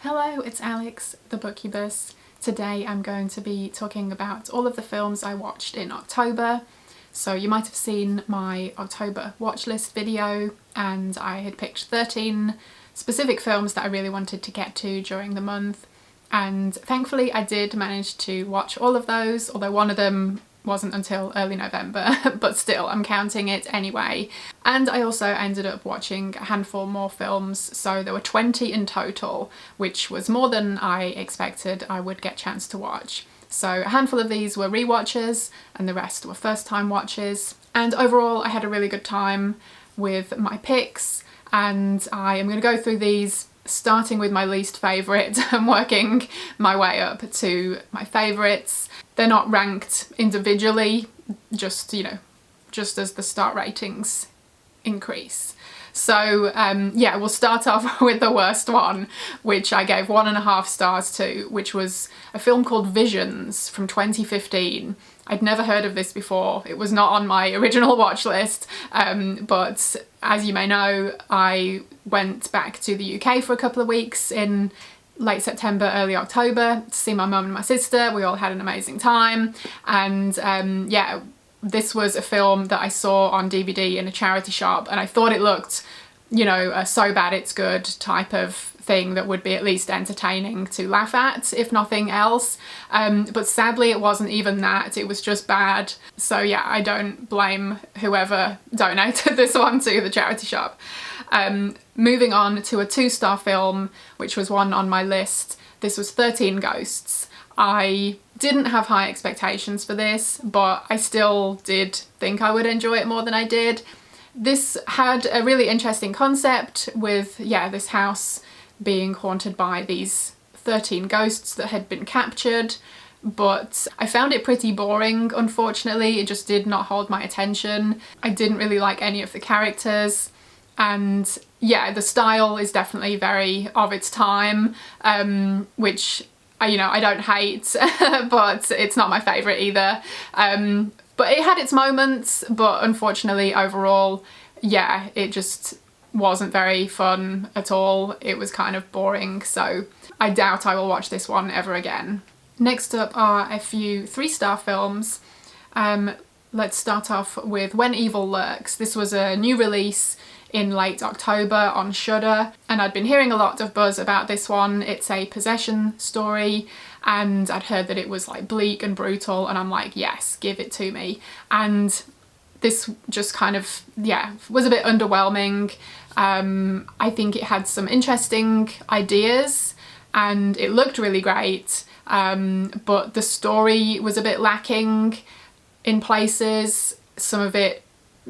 Hello, it's Alex, the Bookubus. Today I'm going to be talking about all of the films I watched in October. So you might have seen my October watch list video, and I had picked 13 specific films that I really wanted to get to during the month. And thankfully I did manage to watch all of those, although one of them wasn't until early November, but still I'm counting it anyway. And I also ended up watching a handful more films, so there were 20 in total, which was more than I expected I would get a chance to watch. So a handful of these were rewatches and the rest were first time watches. And overall I had a really good time with my picks, and I am going to go through these starting with my least favourite and working my way up to my favourites. They're not ranked individually, just, just as the star ratings increase. So yeah, we'll start off with the worst one, which I gave 1.5 stars to, which was a film called Visions from 2015. I'd never heard of this before. It was not on my original watch list, but as you may know, I went back to the UK for a couple of weeks in late September, early October to see my mum and my sister. We all had an amazing time, and yeah, this was a film that I saw on DVD in a charity shop, and I thought it looked, a so bad it's good type of thing that would be at least entertaining to laugh at, if nothing else. But sadly it wasn't even that, it was just bad. So yeah, I don't blame whoever donated this one to the charity shop. Moving on to a 2-star film, which was one on my list. This was 13 Ghosts. I didn't have high expectations for this, but I still did think I would enjoy it more than I did. This had a really interesting concept with, this house being haunted by these 13 ghosts that had been captured, but I found it pretty boring, unfortunately. It just did not hold my attention. I didn't really like any of the characters, and yeah, the style is definitely very of its time, which I don't hate, but it's not my favourite either. But it had its moments, but unfortunately overall, yeah, it just wasn't very fun at all. It was kind of boring, so I doubt I will watch this one ever again. Next up are a few 3-star films. Let's start off with When Evil Lurks. This was a new release in late October on Shudder, and I'd been hearing a lot of buzz about this one. It's a possession story, and I'd heard that it was like bleak and brutal, and I'm like, yes, give it to me. And this just kind of, was a bit underwhelming. I think it had some interesting ideas and it looked really great, but the story was a bit lacking in places. Some of it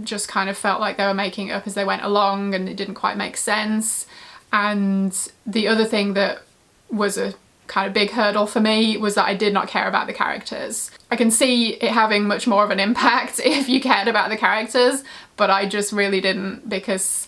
just kind of felt like they were making it up as they went along and it didn't quite make sense. And the other thing that was a kind of big hurdle for me was that I did not care about the characters. I can see it having much more of an impact if you cared about the characters, but I just really didn't, because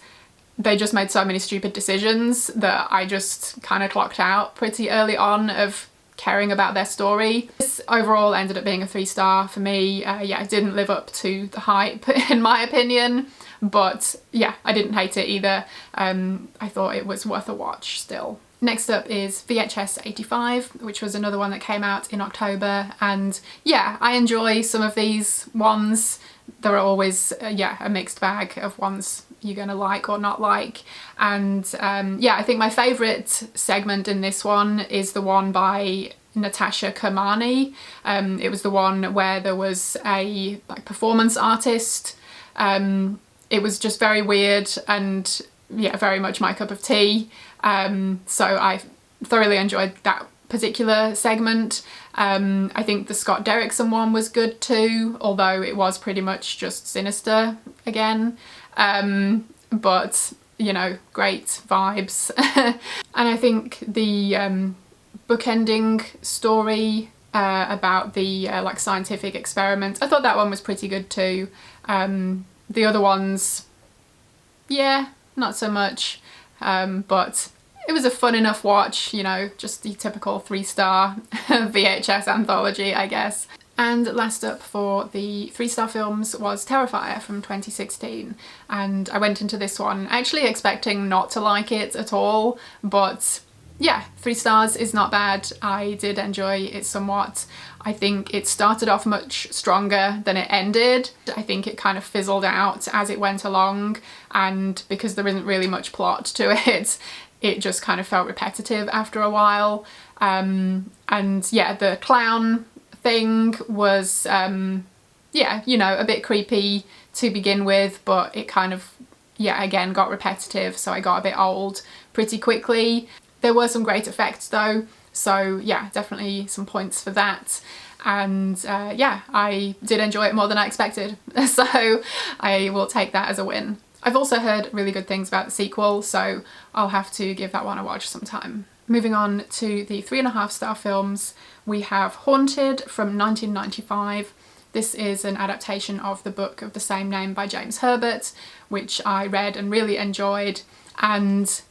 they just made so many stupid decisions that I just kind of clocked out pretty early on of caring about their story. This overall ended up being a 3-star for me. It didn't live up to the hype in my opinion, but yeah, I didn't hate it either. I thought it was worth a watch still. Next up is VHS 85, which was another one that came out in October, and yeah, I enjoy some of these ones. There are always, a mixed bag of ones you're gonna like or not like, and I think my favourite segment in this one is the one by Natasha Kermani. It was the one where there was a performance artist. It was just very weird and very much my cup of tea. So I thoroughly enjoyed that particular segment. I think the Scott Derrickson one was good too, although it was pretty much just sinister again. But great vibes. And I think the bookending story about the scientific experiment, I thought that one was pretty good too. The other ones, not so much, but it was a fun enough watch, just the typical 3-star VHS anthology, I guess. And last up for the 3-star films was Terrifier from 2016, and I went into this one actually expecting not to like it at all, but yeah, 3 stars is not bad. I did enjoy it somewhat. I think it started off much stronger than it ended. I think it kind of fizzled out as it went along, and because there isn't really much plot to it, it just kind of felt repetitive after a while. And yeah, the clown thing was, yeah, you know, a bit creepy to begin with, but it kind of, yeah, again got repetitive, so I got a bit old pretty quickly. There were some great effects though, so yeah, definitely some points for that. And yeah, I did enjoy it more than I expected, so I will take that as a win. I've also heard really good things about the sequel, so I'll have to give that one a watch sometime. Moving on to the 3.5 star films, we have Haunted from 1995. This is an adaptation of the book of the same name by James Herbert, which I read and really enjoyed. And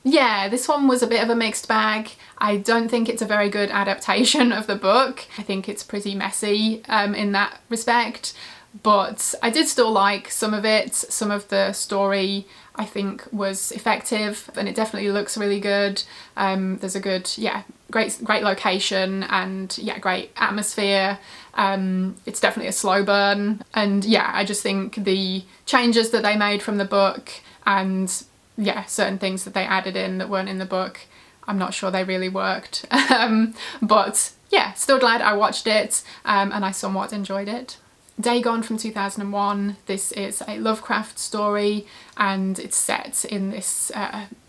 yeah, this one was a bit of a mixed bag. I don't think it's a very good adaptation of the book. I think it's pretty messy in that respect, but I did still like some of it. Some of the story I think was effective, and it definitely looks really good. There's a good, yeah, great location, and yeah, great atmosphere. It's definitely a slow burn, and yeah, I just think the changes that they made from the book, and yeah, certain things that they added in that weren't in the book, I'm not sure they really worked. But yeah, still glad I watched it, and I somewhat enjoyed it. Dagon from 2001. This is a Lovecraft story, and it's set in this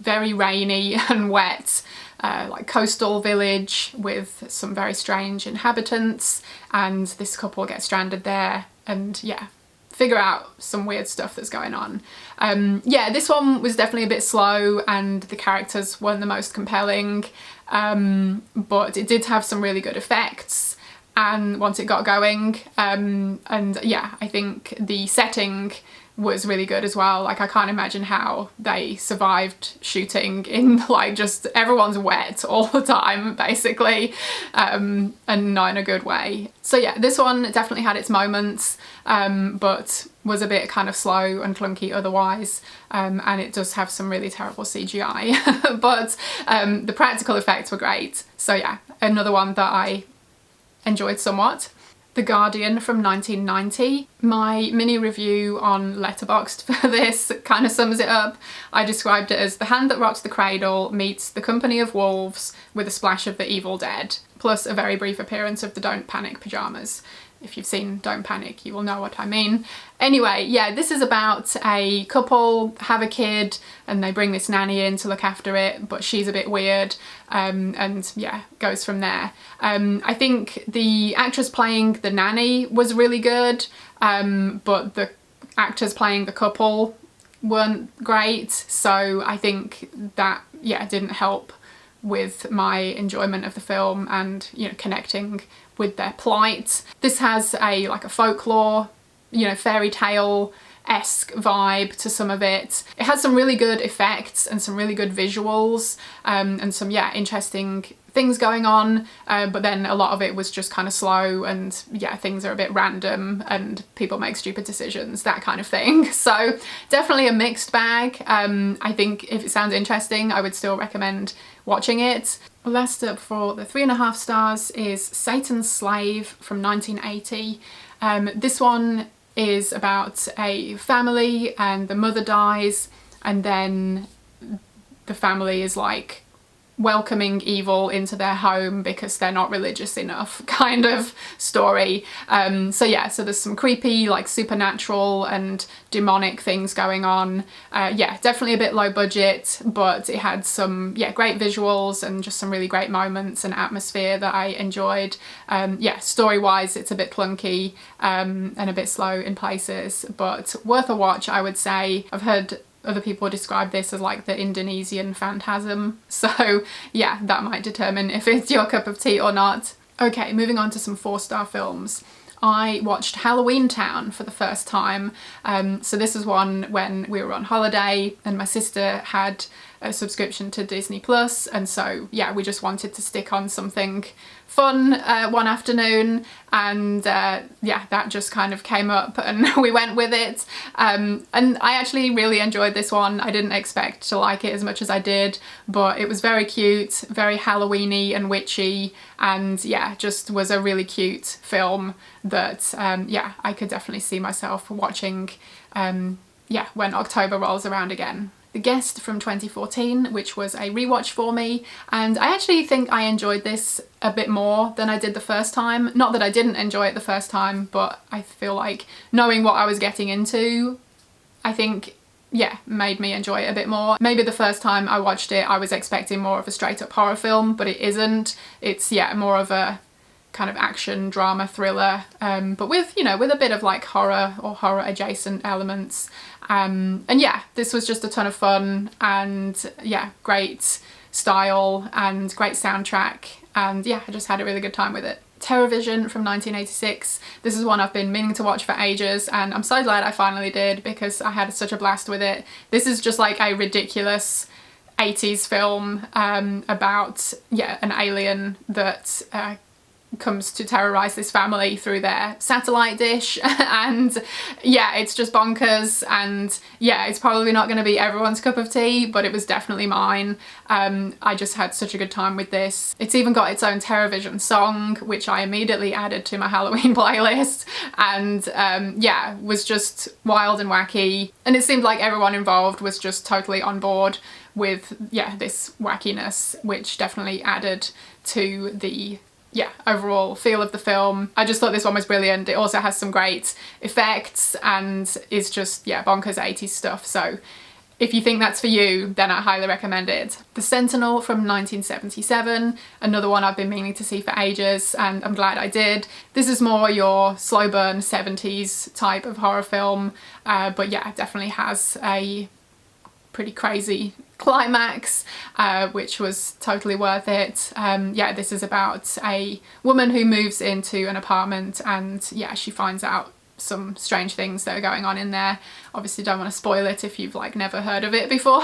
very rainy and wet like coastal village with some very strange inhabitants, and this couple get stranded there and yeah, figure out some weird stuff that's going on. Yeah, this one was definitely a bit slow and the characters weren't the most compelling, but it did have some really good effects and once it got going, and yeah, I think the setting was really good as well. Like, I can't imagine how they survived shooting in like just everyone's wet all the time basically, and not in a good way. So yeah, this one definitely had its moments, but was a bit kind of slow and clunky otherwise, and it does have some really terrible CGI, but the practical effects were great. So yeah, another one that I enjoyed somewhat. The Guardian from 1990. My mini review on Letterboxd for this kind of sums it up. I described it as The Hand That Rocks the Cradle meets The Company of Wolves with a splash of The Evil Dead, plus a very brief appearance of the Don't Panic pyjamas. If you've seen Don't Panic, you will know what I mean. Anyway, yeah, this is about a couple have a kid and they bring this nanny in to look after it, but she's a bit weird, and yeah, goes from there. I think the actress playing the nanny was really good, but the actors playing the couple weren't great, so I think that, yeah, didn't help with my enjoyment of the film and, you know, connecting with their plight. This has a like a folklore, you know, fairy tale-esque vibe to some of it. It has some really good effects and some really good visuals, and some, yeah, interesting things going on, but then a lot of it was just kind of slow, and yeah, things are a bit random and people make stupid decisions, that kind of thing. So definitely a mixed bag. I think if it sounds interesting, I would still recommend watching it. Last up for the 3.5 stars is Satan's Slave from 1980. This one is about a family and the mother dies, and then the family is like welcoming evil into their home because they're not religious enough kind of story. So yeah, so there's some creepy, like supernatural and demonic things going on. Yeah, definitely a bit low budget, but it had some, yeah, great visuals and just some really great moments and atmosphere that I enjoyed. Yeah, story-wise it's a bit clunky, and a bit slow in places, but worth a watch, I would say. I've heard other people describe this as like the Indonesian Phantasm, so yeah, that might determine if it's your cup of tea or not. Okay, moving on to some 4-star films. I watched Halloween Town for the first time. So this was one when we were on holiday and my sister had a subscription to Disney Plus, and so yeah, we just wanted to stick on something fun one afternoon, and yeah, that just kind of came up and we went with it. And I actually really enjoyed this one. I didn't expect to like it as much as I did, but it was very cute, very Halloween-y and witchy, and yeah, just was a really cute film that yeah, I could definitely see myself watching yeah, when October rolls around again. The Guest from 2014, which was a rewatch for me, and I actually think I enjoyed this a bit more than I did the first time. Not that I didn't enjoy it the first time, but I feel like knowing what I was getting into, I think, yeah, made me enjoy it a bit more. Maybe the first time I watched it I was expecting more of a straight up horror film, but it isn't. It's, yeah, more of a kind of action drama thriller, but with, you know, with a bit of like horror or horror adjacent elements. And yeah, this was just a ton of fun, and yeah, great style and great soundtrack, and yeah, I just had a really good time with it. Terrivision from 1986. This is one I've been meaning to watch for ages, and I'm so glad I finally did because I had such a blast with it. This is just like a ridiculous 80s film about, yeah, an alien that comes to terrorize this family through their satellite dish, and yeah, it's just bonkers, and yeah, it's probably not going to be everyone's cup of tea, but it was definitely mine. I just had such a good time with this. It's even got its own Terrivision song, which I immediately added to my Halloween playlist, and yeah, was just wild and wacky, and it seemed like everyone involved was just totally on board with, yeah, this wackiness, which definitely added to the, yeah, overall feel of the film. I just thought this one was brilliant. It also has some great effects and is just, yeah, bonkers 80s stuff. So if you think that's for you, then I highly recommend it. The Sentinel from 1977, another one I've been meaning to see for ages, and I'm glad I did. This is more your slow burn 70s type of horror film, but yeah, definitely has a pretty crazy climax, which was totally worth it. Yeah, this is about a woman who moves into an apartment, and yeah, she finds out some strange things that are going on in there. Obviously don't want to spoil it if you've like never heard of it before,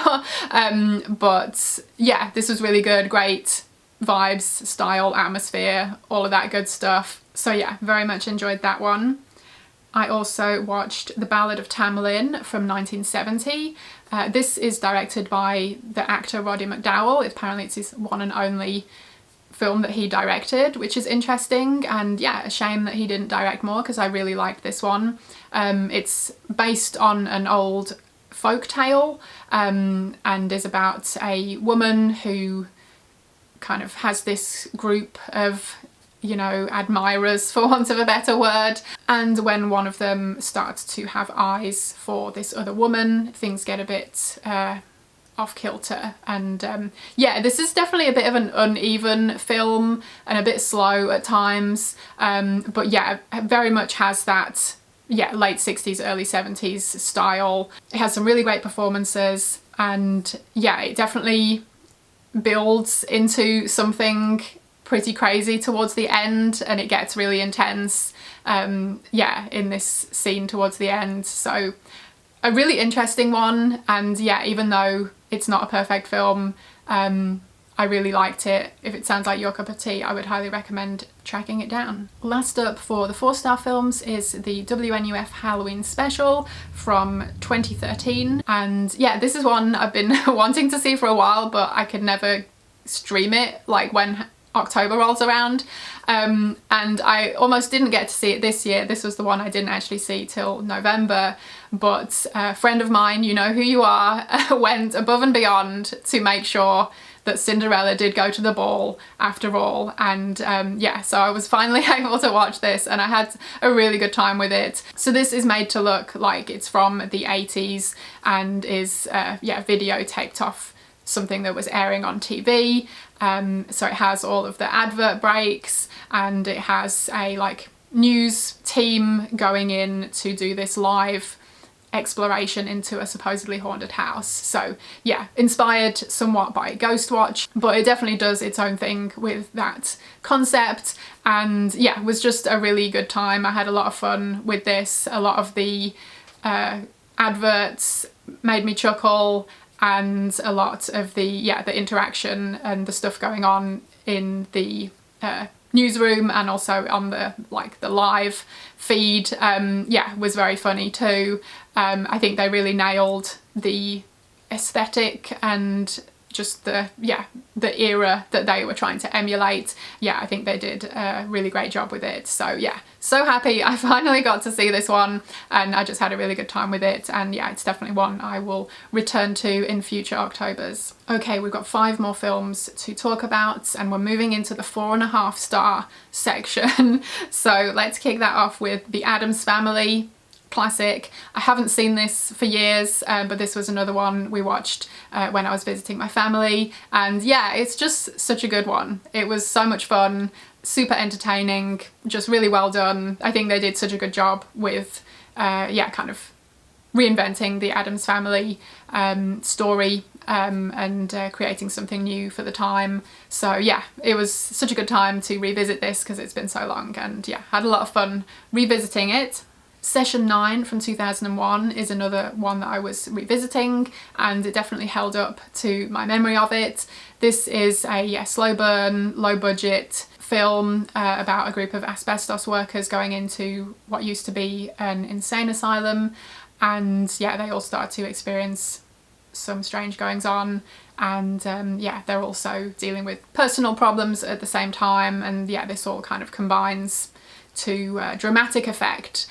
but yeah, this was really good. Great vibes, style, atmosphere, all of that good stuff. So yeah, very much enjoyed that one. I also watched The Ballad of Tamlin from 1970. This is directed by the actor Roddy McDowall. Apparently it's his one and only film that he directed, which is interesting, and yeah, a shame that he didn't direct more because I really liked this one. It's based on an old folk tale, and is about a woman who kind of has this group of, you know, admirers, for want of a better word, and when one of them starts to have eyes for this other woman, things get a bit off kilter, and yeah, this is definitely a bit of an uneven film and a bit slow at times, but yeah, it very much has that, yeah, late 60s, early 70s style. It has some really great performances, and yeah, it definitely builds into something pretty crazy towards the end, and it gets really intense, yeah, in this scene towards the end. So a really interesting one, and yeah, even though it's not a perfect film, I really liked it. If it sounds like your cup of tea, I would highly recommend tracking it down. Last up for the 4-star films is the WNUF Halloween special from 2013, and yeah, this is one I've been wanting to see for a while, but I could never stream it like when October rolls around, and I almost didn't get to see it this year. This was the one I didn't actually see till November, but a friend of mine, you know who you are, went above and beyond to make sure that Cinderella did go to the ball after all, and yeah, so I was finally able to watch this, and I had a really good time with it. So this is made to look like it's from the 80s and is yeah, videotaped off something that was airing on TV. So it has all of the advert breaks, and it has a like news team going in to do this live exploration into a supposedly haunted house. So yeah, inspired somewhat by Ghostwatch, but it definitely does its own thing with that concept, and yeah, it was just a really good time. I had a lot of fun with this. A lot of the adverts made me chuckle, and a lot of the interaction and the stuff going on in the newsroom and also on the live feed was very funny too. I think they really nailed the aesthetic and just the era that they were trying to emulate. Yeah, I think they did a really great job with it. So yeah, so happy I finally got to see this one, and I just had a really good time with it, and yeah, it's definitely one I will return to in future Octobers. Okay, we've got 5 more films to talk about, and we're moving into the 4.5 star section. So let's kick that off with The Addams Family. Classic. I haven't seen this for years, but this was another one we watched when I was visiting my family, and yeah, it's just such a good one. It was so much fun, super entertaining, just really well done. I think they did such a good job with kind of reinventing the Addams Family story and creating something new for the time. So yeah, it was such a good time to revisit this because it's been so long, and yeah, had a lot of fun revisiting it. Session 9 from 2001 is another one that I was revisiting, and it definitely held up to my memory of it. This is a slow burn, low budget film about a group of asbestos workers going into what used to be an insane asylum, and yeah, they all start to experience some strange goings on, and they're also dealing with personal problems at the same time, and yeah, this all kind of combines to dramatic effect.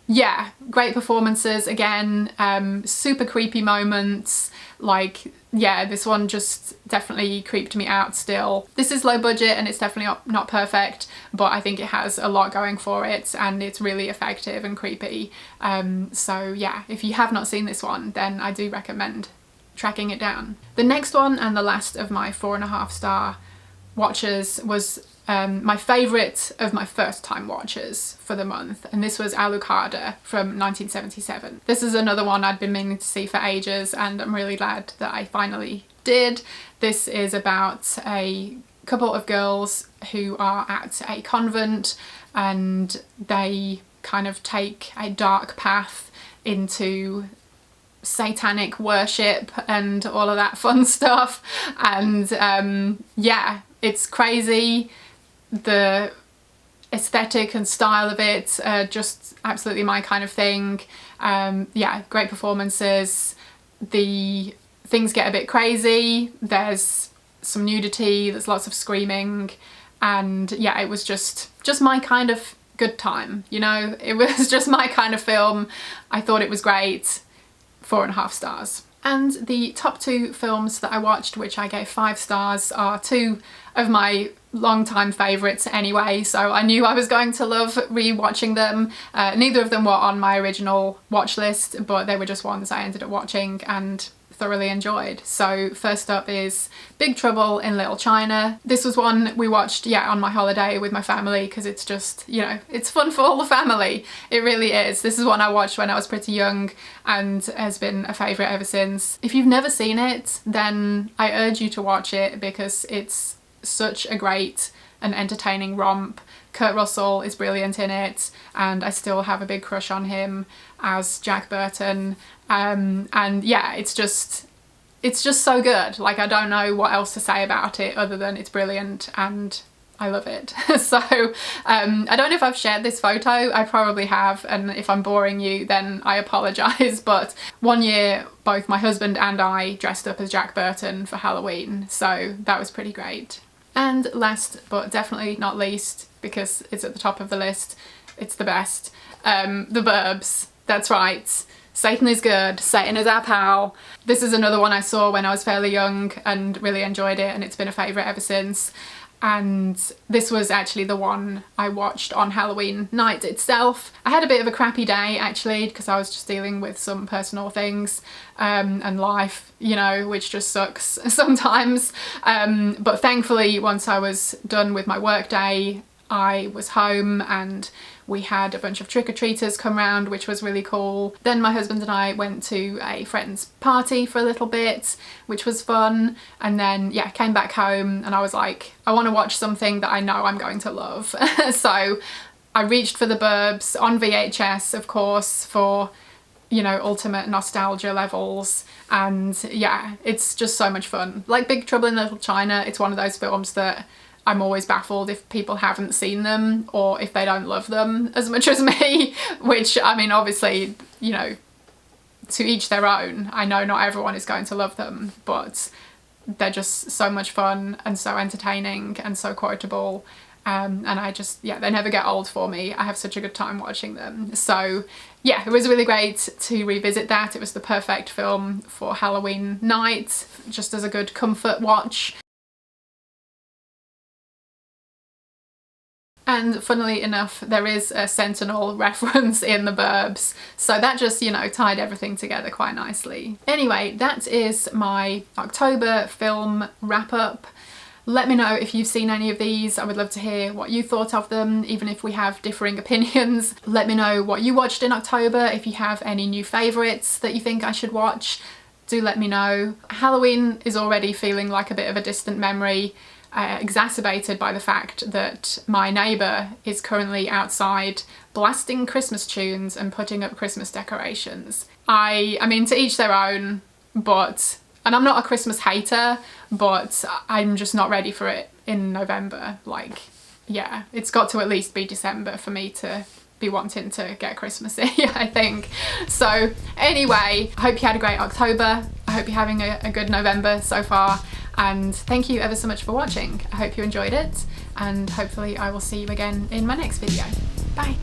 Yeah, great performances again, super creepy moments, this one just definitely creeped me out still. This is low budget and it's definitely not perfect, but I think it has a lot going for it and it's really effective and creepy. So yeah, if you have not seen this one, then I do recommend tracking it down. The next one, and the last of my 4.5 star watches, was my favourite of my first time watches for the month, and this was Alukard from 1977. This is another one I'd been meaning to see for ages, and I'm really glad that I finally did. This is about a couple of girls who are at a convent, and they kind of take a dark path into satanic worship and all of that fun stuff, and yeah, it's crazy. The aesthetic and style of it are just absolutely my kind of thing. Yeah, great performances. The things get a bit crazy. There's some nudity, there's lots of screaming, and yeah, it was just my kind of good time, you know? It was just my kind of film. I thought it was great. 4.5 stars. And the top 2 films that I watched, which I gave 5 stars, are 2 of my long-time favourites anyway, so I knew I was going to love re-watching them. Neither of them were on my original watch list, but they were just ones I ended up watching and thoroughly enjoyed. So first up is Big Trouble in Little China. This was one we watched, yeah, on my holiday with my family because it's just, you know, it's fun for all the family. It really is. This is one I watched when I was pretty young and has been a favourite ever since. If you've never seen it, then I urge you to watch it because it's such a great and entertaining romp. Kurt Russell is brilliant in it, and I still have a big crush on him as Jack Burton. And yeah, it's just so good. Like, I don't know what else to say about it other than it's brilliant and I love it. So I don't know if I've shared this photo. I probably have, and if I'm boring you then I apologise, but one year both my husband and I dressed up as Jack Burton for Halloween, so that was pretty great. And last but definitely not least, because it's at the top of the list, it's the best, The Burbs. That's right. Satan is good, Satan is our pal. This is another one I saw when I was fairly young and really enjoyed it, and it's been a favourite ever since. And this was actually the one I watched on Halloween night itself. I had a bit of a crappy day actually because I was just dealing with some personal things and life, you know, which just sucks sometimes. But thankfully, once I was done with my work day, I was home and we had a bunch of trick-or-treaters come round, which was really cool. Then my husband and I went to a friend's party for a little bit, which was fun. And then, yeah, came back home and I was like, I want to watch something that I know I'm going to love. So I reached for The Burbs on VHS, of course, for you know, ultimate nostalgia levels. And yeah, it's just so much fun. Like Big Trouble in Little China, it's one of those films that I'm always baffled if people haven't seen them or if they don't love them as much as me, which, I mean, obviously, you know, to each their own. I know not everyone is going to love them, but they're just so much fun and so entertaining and so quotable. And I just, yeah, they never get old for me. I have such a good time watching them. So yeah, it was really great to revisit that. It was the perfect film for Halloween night, just as a good comfort watch. And funnily enough, there is a Sentinel reference in The Burbs, so that just, you know, tied everything together quite nicely. Anyway, that is my October film wrap-up. Let me know if you've seen any of these. I would love to hear what you thought of them, even if we have differing opinions. Let me know what you watched in October, if you have any new favourites that you think I should watch. Do let me know. Halloween is already feeling like a bit of a distant memory, exacerbated by the fact that my neighbour is currently outside blasting Christmas tunes and putting up Christmas decorations. I mean, to each their own, but, and I'm not a Christmas hater, but I'm just not ready for it in November. Like, yeah, it's got to at least be December for me to be wanting to get Christmassy, I think. So anyway, I hope you had a great October. I hope you're having a good November so far. And thank you ever so much for watching. I hope you enjoyed it, and hopefully I will see you again in my next video. Bye.